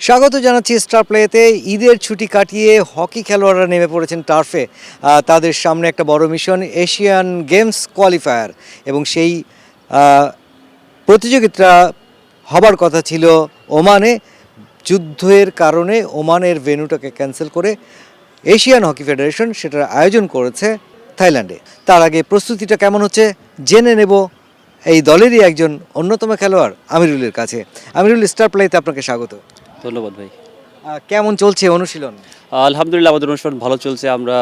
স্বাগত জানাচ্ছি স্টার প্লেতে। ঈদের ছুটি কাটিয়ে হকি খেলোয়াড়রা নেমে পড়েছেন টার্ফে। তাদের সামনে একটা বড় মিশন, এশিয়ান গেমস কোয়ালিফায়ার। এবং সেই প্রতিযোগিতা হবার কথা ছিল ওমানে। যুদ্ধের কারণে ওমানের ভেন্যুটাকে ক্যান্সেল করে এশিয়ান হকি ফেডারেশন সেটার আয়োজন করেছে থাইল্যান্ডে। তার আগে প্রস্তুতিটা কেমন হচ্ছে জেনে নেব এই দলেরই একজন অন্যতম খেলোয়াড় আমিরুলের কাছে। আমিরুল, স্টার প্লেতে আপনাকে স্বাগত। ধন্যবাদ ভাই। কেমন চলছে অনুশীলন? আলহামদুলিল্লাহ আমাদের অনুষ্ঠান ভালো চলছে। আমরা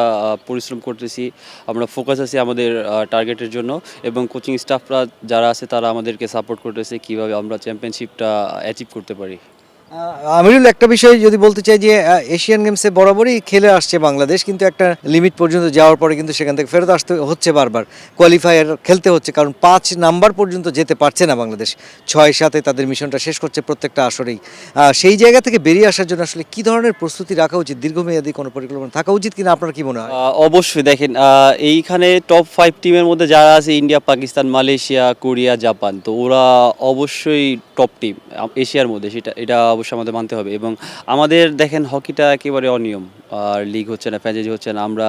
পরিশ্রম করতেছি, আমরা ফোকাস আছি আমাদের টার্গেটের জন্য, এবং কোচিং স্টাফরা যারা আছে তারা আমাদেরকে সাপোর্ট করতেছে কীভাবে আমরা চ্যাম্পিয়নশিপটা অ্যাচিভ করতে পারি। আমিরুল, একটা বিষয় যদি বলতে চাই যে এশিয়ান গেমসে বরাবরই খেলে আসছে বাংলাদেশ, কিন্তু একটা লিমিট পর্যন্ত যাওয়ার পরে কিন্তু সেখান থেকে ফেরত আসতে হচ্ছে, বারবার কোয়ালিফায়ার খেলতে হচ্ছে, কারণ 5 নাম্বার পর্যন্ত যেতে পারছে না বাংলাদেশ। 6-7 তাদের মিশনটা শেষ করছে প্রত্যেকটা আসরেই। সেই জায়গা থেকে বেরিয়ে আসার জন্য আসলে কী ধরনের প্রস্তুতি রাখা উচিত, দীর্ঘমেয়াদী কোনো পরিকল্পনা থাকা উচিত কিনা আপনার কি মনে হয়? অবশ্যই দেখেন, এইখানে টপ 5 টিমের মধ্যে যারা আছে India, Pakistan, Malaysia, Korea, Japan, তো ওরা অবশ্যই টপ টিম এশিয়ার মধ্যে, এটা অবশ্যই আমাদের মানতে হবে। এবং আমাদের দেখেন হকিটা একেবারে অনিয়ম, আর লিগ হচ্ছে না, ফ্র্যাঞ্চাইজি হচ্ছে না। আমরা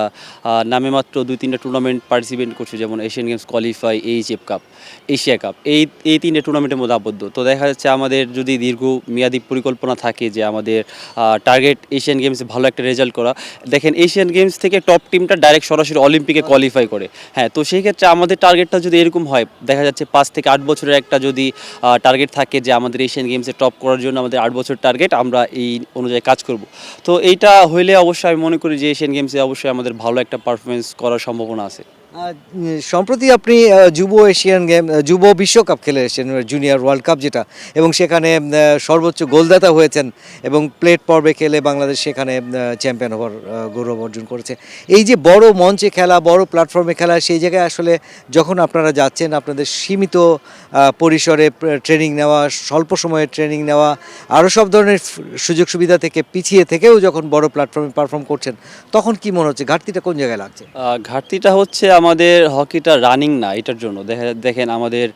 নামে মাত্র 2-3টা টুর্নামেন্ট পার্টিসিপেট করছি, যেমন Asian games qualify, HF cup, Asia cup, এই 3টে টুর্নামেন্টের মধ্যে আবদ্ধ। তো দেখা যাচ্ছে আমাদের যদি দীর্ঘমেয়াদী পরিকল্পনা থাকে যে আমাদের টার্গেট এশিয়ান গেমসে ভালো একটা রেজাল্ট করা। দেখেন এশিয়ান গেমস থেকে টপ টিমটা ডাইরেক্ট সরাসরি অলিম্পিকে কোয়ালিফাই করে। হ্যাঁ, তো সেই ক্ষেত্রে আমাদের টার্গেটটা যদি এরকম হয়, দেখা যাচ্ছে 5 থেকে 8 বছরের একটা যদি টার্গেট থাকে যে আমাদের এশিয়ান গেমসে টপ করার জন্য আমাদের 8 বছর টার্গেট, আমরা এই অনুযায়ী কাজ করব। তো এইটা হইলে অবশ্যই আমি মনে করি যে এশিয়ান গেমসে অবশ্যই আমাদের ভালো একটা পারফরমেন্স করার সম্ভাবনা আছে। সম্প্রতি আপনি যুব এশিয়ান গেম, যুব বিশ্বকাপ খেলে এসেছেন, জুনিয়র ওয়ার্ল্ড কাপ যেটা, এবং সেখানে সর্বোচ্চ গোলদাতা হয়েছেন, এবং প্লেট পর্বে খেলে বাংলাদেশ সেখানে চ্যাম্পিয়ন হওয়ার গৌরব অর্জন করেছে। এই যে বড় মঞ্চে খেলা, বড় প্ল্যাটফর্মে খেলা, সেই জায়গায় আসলে যখন আপনারা যাচ্ছেন, আপনাদের সীমিত পরিসরে ট্রেনিং নেওয়া, স্বল্প সময়ে ট্রেনিং নেওয়া, আরও সব ধরনের সুযোগ সুবিধা থেকে পিছিয়ে থেকেও যখন বড় প্ল্যাটফর্মে পারফর্ম করছেন, তখন কি মনে হচ্ছে ঘাটতিটা কোন জায়গায় লাগছে? ঘাটতিটা হচ্ছে আমাদের হকিটা রানিং না, এটার জন্য দেখেন আমাদের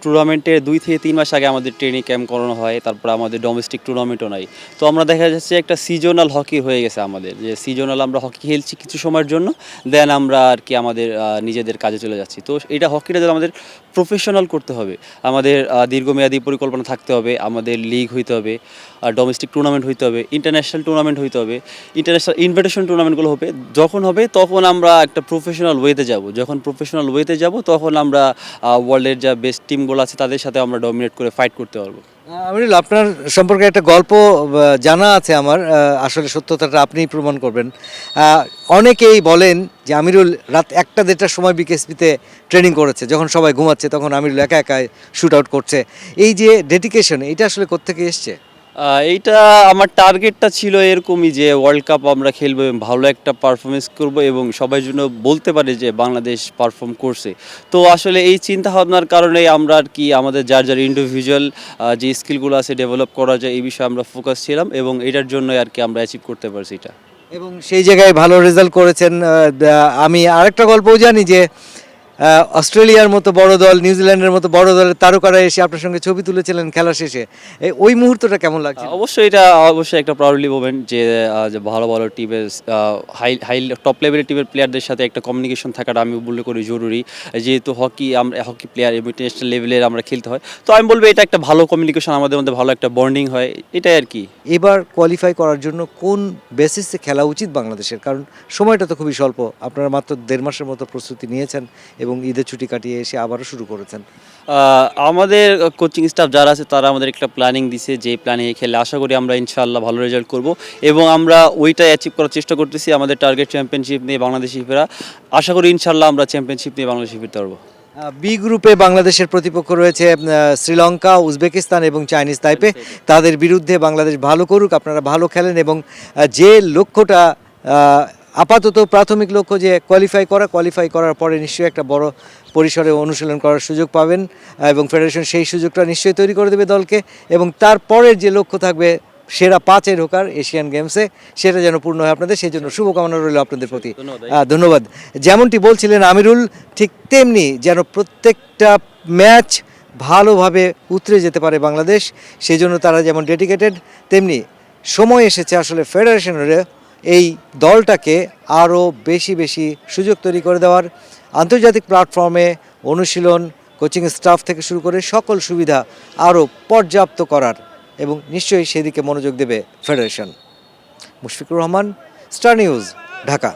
টুর্নামেন্টের 2 থেকে 3 মাস আগে আমাদের ট্রেনিং ক্যাম্প করানো হয়, তারপর আমাদের ডোমেস্টিক টুর্নামেন্টও নাই। তো আমরা দেখা যাচ্ছে একটা সিজনাল হকি হয়ে গেছে আমাদের, যে সিজনাল আমরা হকি খেলছি কিছু সময়ের জন্য, দেন আমরা আর কি আমাদের নিজেদের কাজে চলে যাচ্ছি। তো এটা হকিটা যেন আমাদের প্রফেশনাল করতে হবে, আমাদের দীর্ঘমেয়াদী পরিকল্পনা থাকতে হবে, আমাদের লিগ হইতে হবে, ডোমেস্টিক টুর্নামেন্ট হইতে হবে, ইন্টারন্যাশনাল টুর্নামেন্ট হইতে হবে, ইন্টারন্যাশনাল ইনভিটেশন টুর্নামেন্টগুলো হবে তখন আমরা একটা প্রফেশনাল ওয়েতে যাব। যখন প্রফেশনাল ওয়েতে যাব তখন আমরা ওয়ার্ল্ডের যা বেস্ট টিমগুলো আছে তাদের সাথে আমরা ডমিনেট করে ফাইট করতে পারবো। আমিরুল, আপনার সম্পর্কে একটা গল্প জানা আছে আমার, আসলে সত্যতাটা আপনিই প্রমাণ করবেন। অনেকেই বলেন যে আমিরুল রাত 1-1:30টার সময় বিকেএসপিতে ট্রেনিং করেছে, যখন সবাই ঘুমাচ্ছে তখন আমিরুল একা একা শুট আউট করছে। এই যে ডেডিকেশন, এটা আসলে কোত্থেকে এসছে? এইটা আমার টার্গেটটা ছিল এরকমই যে ওয়ার্ল্ড কাপ আমরা খেলবো এবং ভালো একটা পারফরমেন্স করব, এবং সবাই জন্য বলতে পারে যে বাংলাদেশ পারফর্ম করছে। তো আসলে এই চিন্তা ভাবনার কারণেই আমরা আর কি আমাদের যার ইন্ডিভিজুয়াল যে স্কিলগুলো আছে ডেভেলপ করা যায় এই বিষয়ে আমরা ফোকাস ছিলাম, এবং এটার জন্যই আর কি আমরা অ্যাচিভ করতে পারছি এটা। এবং সেই জায়গায় ভালো রেজাল্ট করেছেন। আমি আরেকটা গল্পও জানি যে অস্ট্রেলিয়ার মতো বড় দল, নিউজিল্যান্ডের মতো বড় দলের তারকারা এসে আপনার সঙ্গে ছবি তুলেছিলেন খেলা শেষে। ওই মুহূর্তটা কেমন লাগছে? অবশ্যই একটা প্রাউডলি মুভমেন্ট যে ভালো ভালো টিমের হাই টপ লেভেলের টিমের প্লেয়ারদের সাথে একটা কমিউনিকেশন থাকাটা আমি মনে করি জরুরি, যেহেতু হকি প্লেয়ার ইন্টারন্যাশনাল লেভেলের আমরা খেলতে হয়। তো আমি বলবো এটা একটা ভালো কমিউনিকেশন, আমাদের মধ্যে ভালো একটা বন্ডিং হয়, এটাই আর কি। এবার কোয়ালিফাই করার জন্য কোন বেসিসে খেলা উচিত বাংলাদেশের? কারণ সময়টা তো খুবই স্বল্প, আপনারা মাত্র 1.5 মাসের মতো প্রস্তুতি নিয়েছেন এবং ঈদের ছুটি কাটিয়ে এসে আবারও শুরু করেছেন। আমাদের কোচিং স্টাফ যারা আছে তারা আমাদের একটা প্ল্যানিং দিছে, যে প্ল্যানিংয়ে খেলে আশা করি আমরা ইনশাআল্লাহ ভালো রেজাল্ট করব, এবং আমরা ওইটাই অ্যাচিভ করার চেষ্টা করতেছি। আমাদের টার্গেট চ্যাম্পিয়নশিপ নিয়ে বাংলাদেশি ফেরা, আশা করি ইনশাআল্লাহ আমরা চ্যাম্পিয়নশিপ নিয়ে বাংলাদেশি ফিরতে পারবো। বি গ্রুপে বাংলাদেশের প্রতিপক্ষ রয়েছে শ্রীলঙ্কা, উজবেকিস্তান এবং চাইনিজ তাইপে। তাদের বিরুদ্ধে বাংলাদেশ ভালো করুক, আপনারা ভালো খেলেন, এবং যে লক্ষ্যটা আপাতত প্রাথমিক লক্ষ্য যে কোয়ালিফাই করার পরে নিশ্চয়ই একটা বড় পরিসরে অনুশীলন করার সুযোগ পাবেন, এবং ফেডারেশন সেই সুযোগটা নিশ্চয়ই তৈরি করে দেবে দলকে, এবং তারপরের যে লক্ষ্য থাকবে সেরা 5-এ ঢোকার এশিয়ান গেমসে, সেটা যেন পূর্ণ হয় আপনাদের, সেই জন্য শুভকামনা রইল আপনাদের প্রতি। ধন্যবাদ। যেমনটি বলছিলেন আমিরুল, ঠিক তেমনি যেন প্রত্যেকটা ম্যাচ ভালোভাবে উতরে যেতে পারে বাংলাদেশ, সেই জন্য তারা যেমন ডেডিকেটেড, তেমনি সময় এসেছে আসলে ফেডারেশনের এই দলটাকে আরও বেশি বেশি সুযোগ তৈরি করে দেওয়ার, আন্তর্জাতিক প্ল্যাটফর্মে অনুশীলন, কোচিং স্টাফ থেকে শুরু করে সকল সুবিধা আরও পর্যাপ্ত করার, এবং নিশ্চয়ই সেদিকে মনোযোগ দেবে federation. Mushfiqur Rahman, star news, Dhaka.